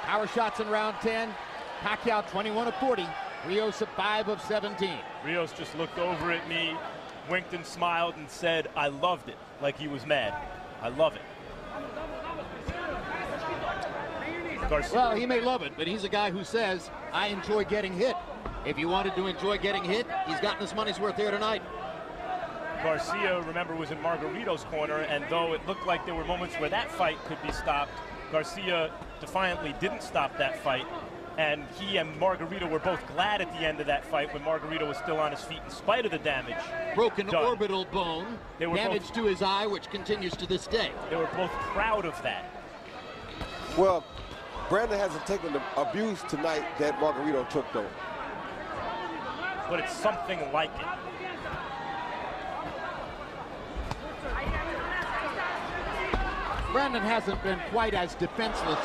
Power shots in round 10. Pacquiao 21 of 40. Rios at 5 of 17. Rios just looked over at me, winked and smiled and said, I loved it, like he was mad. I love it. Garcia. Well, he may love it, but he's a guy who says, I enjoy getting hit. If he wanted to enjoy getting hit, he's gotten his money's worth here tonight. Garcia, remember, was in Margarito's corner, and though it looked like there were moments where that fight could be stopped, Garcia defiantly didn't stop that fight, and he and Margarito were both glad at the end of that fight when Margarito was still on his feet in spite of the damage. Broken done. orbital bone, damage to his eye, which continues to this day. They were both proud of that. Well, Brandon hasn't taken the abuse tonight that Margarito took, though. But it's something like it. Brandon hasn't been quite as defenseless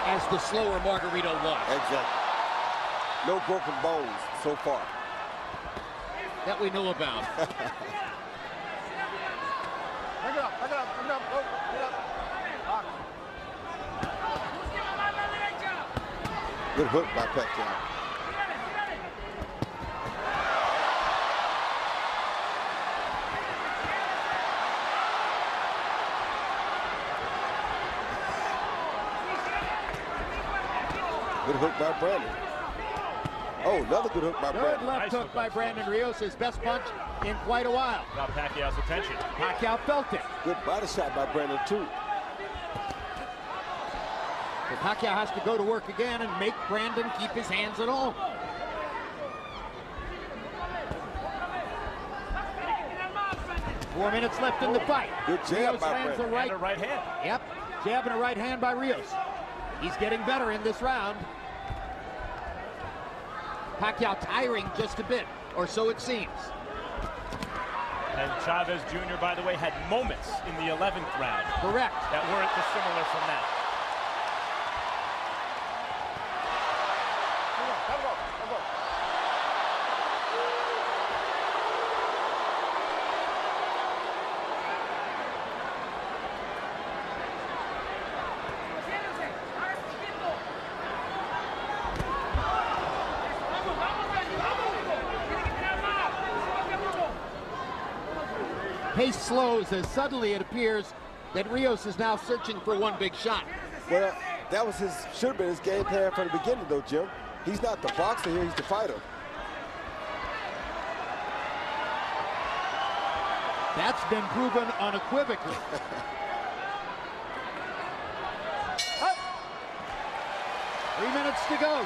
as the slower Margarito was. Exactly. No broken bones so far. That we know about. Back it up, back it up, back it up. Oh, get up. Good hook by Pacquiao. Good hook by Brandon. Oh, another good hook by Brandon. Good left hook by Brandon Rios, his best punch in quite a while. Got Pacquiao's attention. Pacquiao felt it. Good body shot by Brandon, too. So Pacquiao has to go to work again and make Brandon keep his hands at home. Four minutes left in the fight. Good jab Rios by lands Brandon. And a right hand. Yep, jab and a right hand by Rios. He's getting better in this round. Pacquiao tiring just a bit, or so it seems. And Chavez Jr., by the way, had moments in the 11th round. Correct. That weren't dissimilar from that. Pace slows as suddenly it appears that Rios is now searching for one big shot. Well, that was should have been his game plan from the beginning, though, Jim. He's not the boxer here, he's the fighter. That's been proven unequivocally. 3 minutes to go.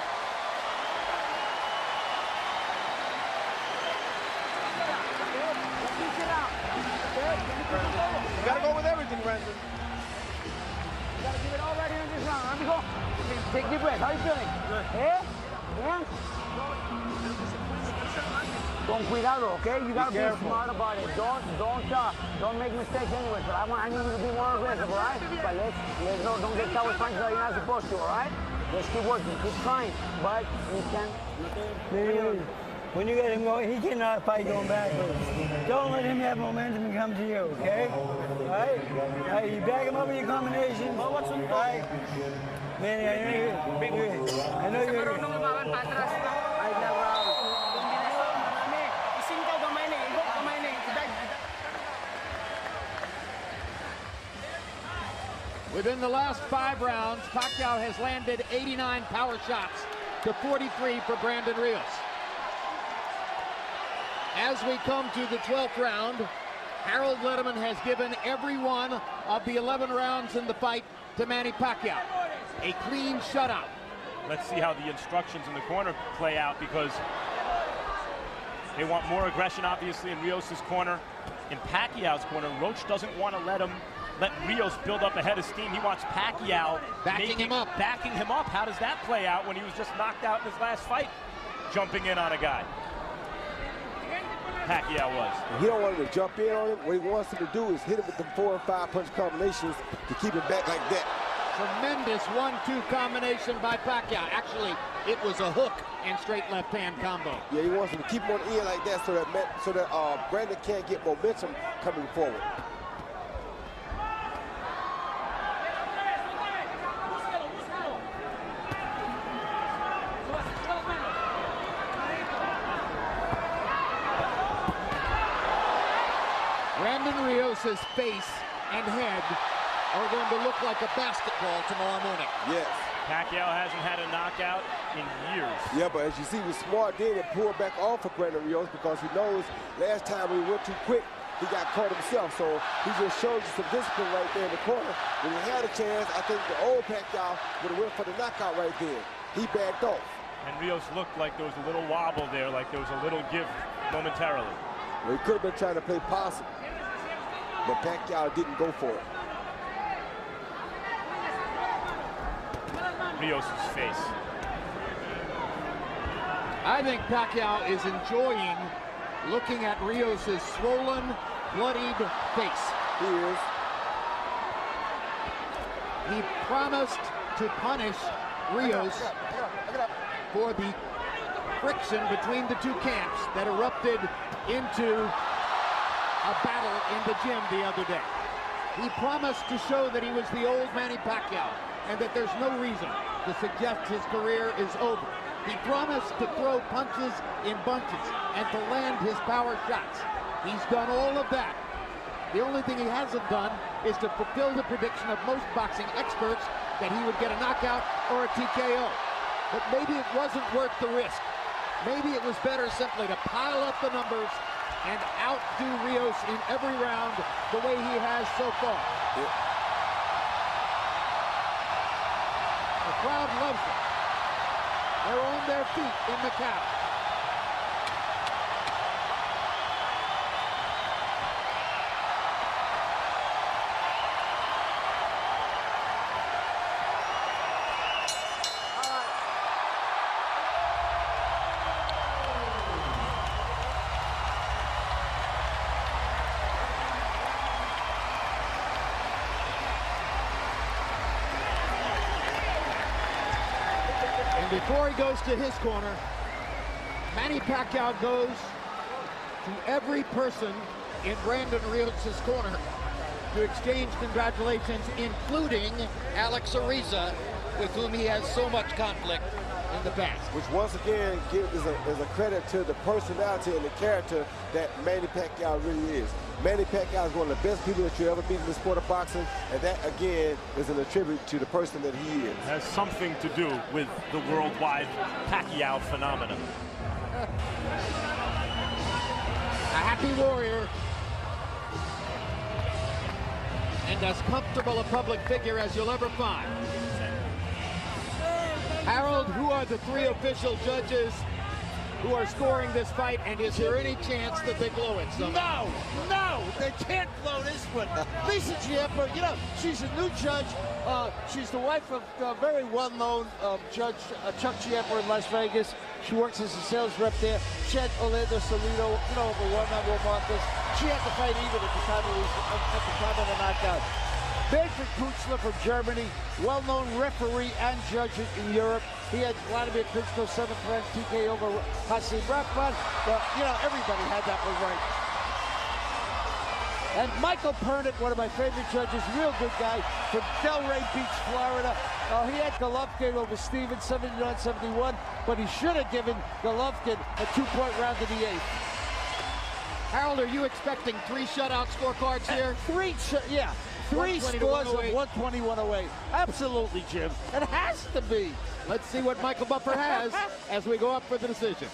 You gotta go with everything, Brandon. You gotta give it all right here in this round. Let me go. Take deep breath. How you feeling? Good. Yeah? Yeah? Con cuidado, okay? You gotta be smart about it. Don't make mistakes anyway. But I need you to be more aggressive, all right? But let's don't get caught with punches that you're not supposed to, all right? Let's keep working, keep trying. But you can. When you get him going, he cannot fight going backwards. Don't let him have momentum and come to you, okay? All right? All right, you back him up with your combinations. All right? Manny, I know you're Within the last 5 rounds, Pacquiao has landed 89 power shots to 43 for Brandon Rios. As we come to the 12th round, Harold Letterman has given every one of the 11 rounds in the fight to Manny Pacquiao. A clean shutout. Let's see how the instructions in the corner play out, because they want more aggression, obviously, in Rios' corner. in Pacquiao's corner. Roach doesn't want to let Rios build up a head of steam. He wants Pacquiao backing him up. How does that play out when he was just knocked out in his last fight, jumping in on a guy? Pacquiao was. He don't want him to jump in on him. What he wants him to do is hit him with them 4 and 5 punch combinations to keep him back like that. Tremendous 1-2 combination by Pacquiao. Actually, it was a hook and straight left hand combo. Yeah, he wants him to keep him on the end like that so that Brandon can't get momentum coming forward. Brandon Rios' face and head are going to look like a basketball tomorrow morning. Yes. Pacquiao hasn't had a knockout in years. Yeah, but as you see, he was smart then and pulled back off of Brandon Rios because he knows last time when he went too quick, he got caught himself. So he just showed you some discipline right there in the corner. When he had a chance, I think the old Pacquiao would have went for the knockout right there. He backed off. And Rios looked like there was a little wobble there, like there was a little give momentarily. Well, he could have been trying to play possum, but Pacquiao didn't go for it. Rios' face. I think Pacquiao is enjoying looking at Rios' swollen, bloodied face. He is. He promised to punish Rios for the friction between the two camps that erupted into a battle in the gym the other day. He promised to show that he was the old Manny Pacquiao and that there's no reason to suggest his career is over. He promised to throw punches in bunches and to land his power shots. He's done all of that. The only thing he hasn't done is to fulfill the prediction of most boxing experts that he would get a knockout or a TKO. But maybe it wasn't worth the risk. Maybe it was better simply to pile up the numbers and outdo Rios in every round the way he has so far. Yeah. The crowd loves him. They're on their feet in Macau. Before he goes to his corner, Manny Pacquiao goes to every person in Brandon Rios' corner to exchange congratulations, including Alex Ariza, with whom he has so much conflict in the past. Which once again is a credit to the personality and the character that Manny Pacquiao really is. Manny Pacquiao is one of the best people that you ever meet in the sport of boxing, and that again is an attribute to the person that he is. It has something to do with the worldwide Pacquiao phenomenon. A happy warrior and as comfortable a public figure as you'll ever find. Harold, who are the 3 official judges who are scoring this fight, and is there any chance that they blow it somehow? No, they can't blow this one. Lisa Giamper, you know, she's a new judge. She's the wife of a very well-known judge, Chuck Giamper in Las Vegas. She works as a sales rep there. She had Orlando Salido, you know, the one-on-one Marcus. She had to fight even at the time of the knockout. Manfred Kuchler from Germany, well-known referee and judge in Europe. He had Vladimir Klitschko 7th round TKO over Hasim Rahman. But, you know, everybody had that one right. And Michael Pernick, one of my favorite judges, real good guy, from Delray Beach, Florida. He had Golovkin over Stevens, 79-71, but he should have given Golovkin a 2-point round in the 8th. Harold, are you expecting 3 shutout scorecards here? 3 scores of 120-108. Absolutely, Jim. It has to be. Let's see what Michael Buffer has as we go up for the decision.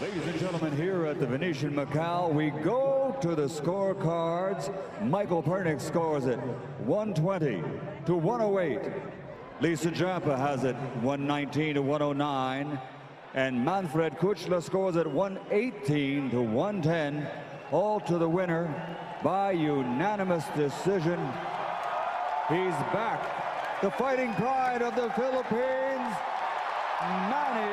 Ladies and gentlemen, here at the Venetian Macau, we go to the scorecards. Michael Pernick scores it 120-108. Lisa Giamper has it 119-109. And Manfred Kuchler scores it 118-110. all to the winner by unanimous decision. He's back, the fighting pride of the Philippines, Manny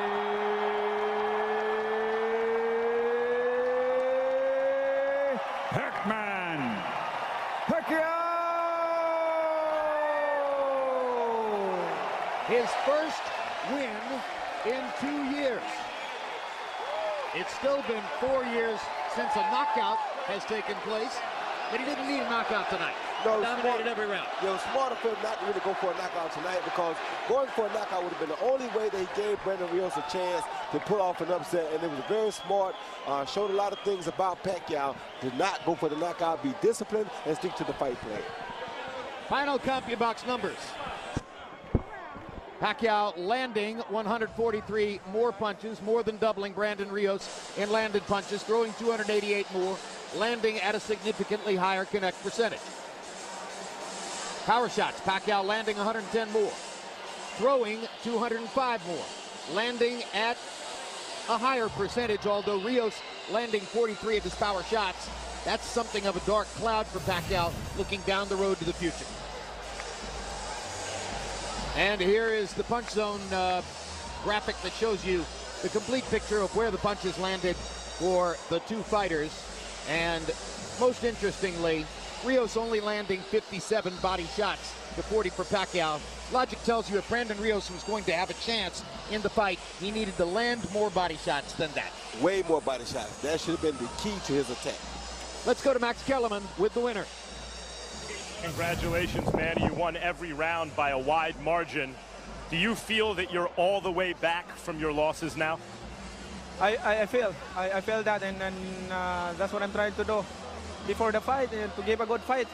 Pacquiao! His first win in 2 years. It's still been 4 years since a knockout has taken place, but he didn't need a knockout tonight. No, dominated every round. It was smarter for him not to really go for a knockout tonight, because going for a knockout would have been the only way that he gave Brandon Rios a chance to pull off an upset, and it was very smart. Showed a lot of things about Pacquiao. Did not go for the knockout, be disciplined, and stick to the fight plan. Final CompuBox numbers. Pacquiao landing 143 more punches, more than doubling Brandon Rios in landed punches, throwing 288 more, landing at a significantly higher connect percentage. Power shots, Pacquiao landing 110 more, throwing 205 more, landing at a higher percentage, although Rios landing 43 of his power shots. That's something of a dark cloud for Pacquiao looking down the road to the future. And here is the punch zone graphic that shows you the complete picture of where the punches landed for the two fighters. And most interestingly, Rios only landing 57 body shots to 40 for Pacquiao. Logic tells you if Brandon Rios was going to have a chance in the fight, he needed to land more body shots than that. Way more body shots. That should have been the key to his attack. Let's go to Max Kellerman with the winner. Congratulations, Manny. You won every round by a wide margin. Do you feel that you're all the way back from your losses now? I feel that, and that's what I'm trying to do before the fight, to give a good fight.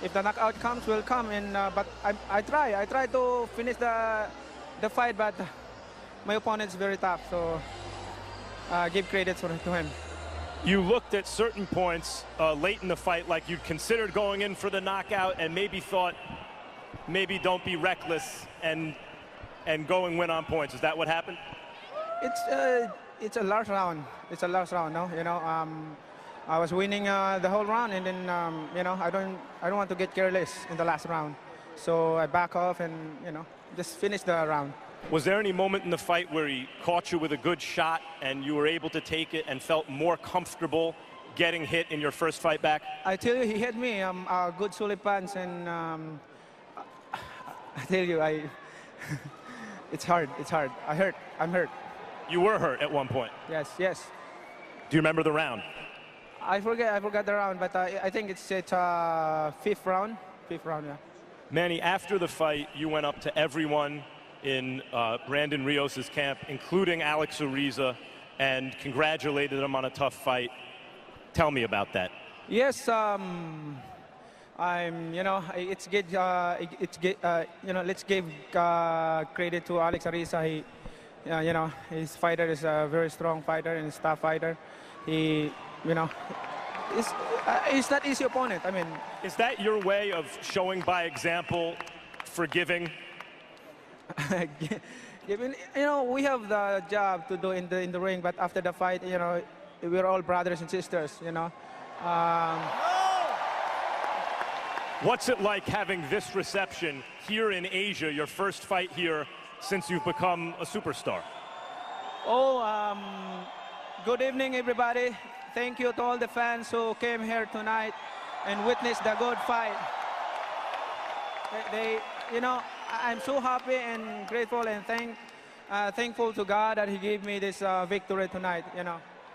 If the knockout comes, will come. But I try to finish the fight, but my opponent's very tough. So give credit to him. You looked at certain points late in the fight like you'd considered going in for the knockout, and maybe thought, maybe don't be reckless and go and win on points. Is that what happened? It's a last round. It's a last round, no? You know, I was winning the whole round, and then I don't want to get careless in the last round, so I back off and just finish the round. Was there any moment in the fight where he caught you with a good shot and you were able to take it and felt more comfortable getting hit in your first fight back? I tell you, he hit me a good solid punch, and I tell you, it's hard. I'm hurt. You were hurt at one point. Yes. Do you remember the round? I forgot the round, but I think it's fifth round, yeah. Manny, after the fight, you went up to everyone in Brandon Rios' camp, including Alex Ariza, and congratulated him on a tough fight. Tell me about that. Yes, let's give credit to Alex Ariza. His fighter is a very strong fighter and a tough fighter. He's not easy opponent. I mean, is that your way of showing by example, forgiving? We have the job to do in the ring, but after the fight, we're all brothers and sisters. What's it like having this reception here in Asia, your first fight here since you've become a superstar? Good evening, everybody. Thank you to all the fans who came here tonight and witnessed the good fight. I'm so happy and grateful and thankful to God that He gave me this victory tonight.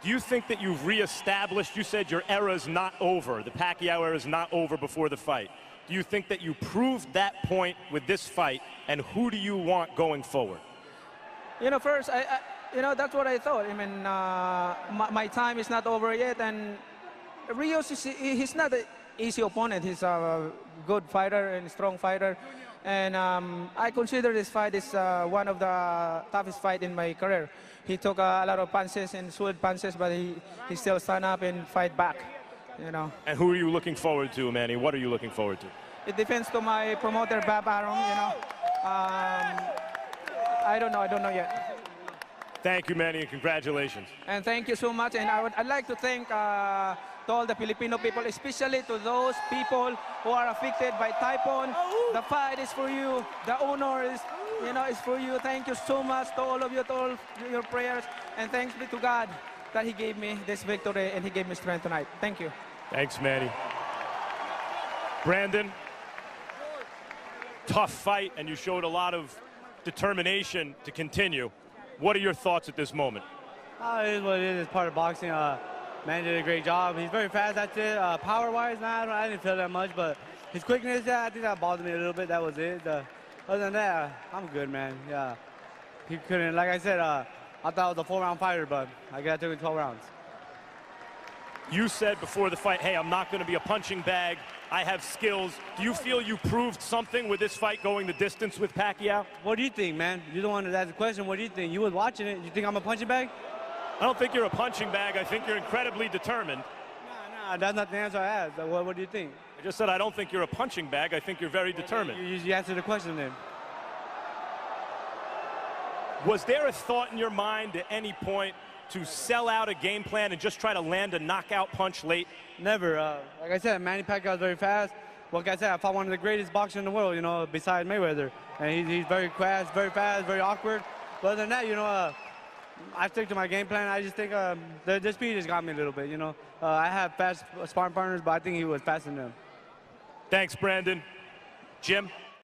Do you think that you've reestablished? You said your era is not over. The Pacquiao era is not over before the fight. Do you think that you proved that point with this fight? And who do you want going forward? First, that's what I thought. I mean, my time is not over yet, and Rios he's not an easy opponent. He's a good fighter and strong fighter. And I consider this fight is one of the toughest fights in my career. He took a lot of punches and solid punches, but he still stand up and fight back. And who are you looking forward to, Manny? What are you looking forward to? It depends to my promoter, Bob Arum. I don't know yet. Thank you, Manny, and congratulations. And thank you so much. And I'd like to thank to all the Filipino people, especially to those people who are affected by typhoon. The fight is for you. The honor is, is for you. Thank you so much to all of you, to all your prayers, and thanks be to God that He gave me this victory and He gave me strength tonight. Thank you. Thanks, Manny. Brandon, tough fight, and you showed a lot of determination to continue. What are your thoughts at this moment? It is what it is. It's part of boxing. Man did a great job. He's very fast. That's it. Power-wise, I didn't feel that much, but his quickness, yeah, I think that bothered me a little bit. That was it. Other than that, I'm good, man. Yeah, he couldn't. Like I said, I thought it was a 4-round fighter, but I guess I took it 12 rounds. You said before the fight, hey, I'm not going to be a punching bag. I have skills. Do you feel you proved something with this fight going the distance with Pacquiao? What do you think, man? You're the one that asked the question. What do you think? You was watching it. You think I'm a punching bag? I don't think you're a punching bag. I think you're incredibly determined. Nah, that's not the answer I asked. What do you think? I just said I don't think you're a punching bag. I think you're very determined. You answered the question then. Was there a thought in your mind at any point to sell out a game plan and just try to land a knockout punch late? Never. Like I said, Manny Pacquiao is very fast. Like I said, I fought one of the greatest boxers in the world, besides Mayweather. And he's very fast, very awkward. But other than that, I stick to my game plan. I just think the speed has got me a little bit, I have fast sparring partners, but I think he was faster than them. Thanks, Brandon. Jim?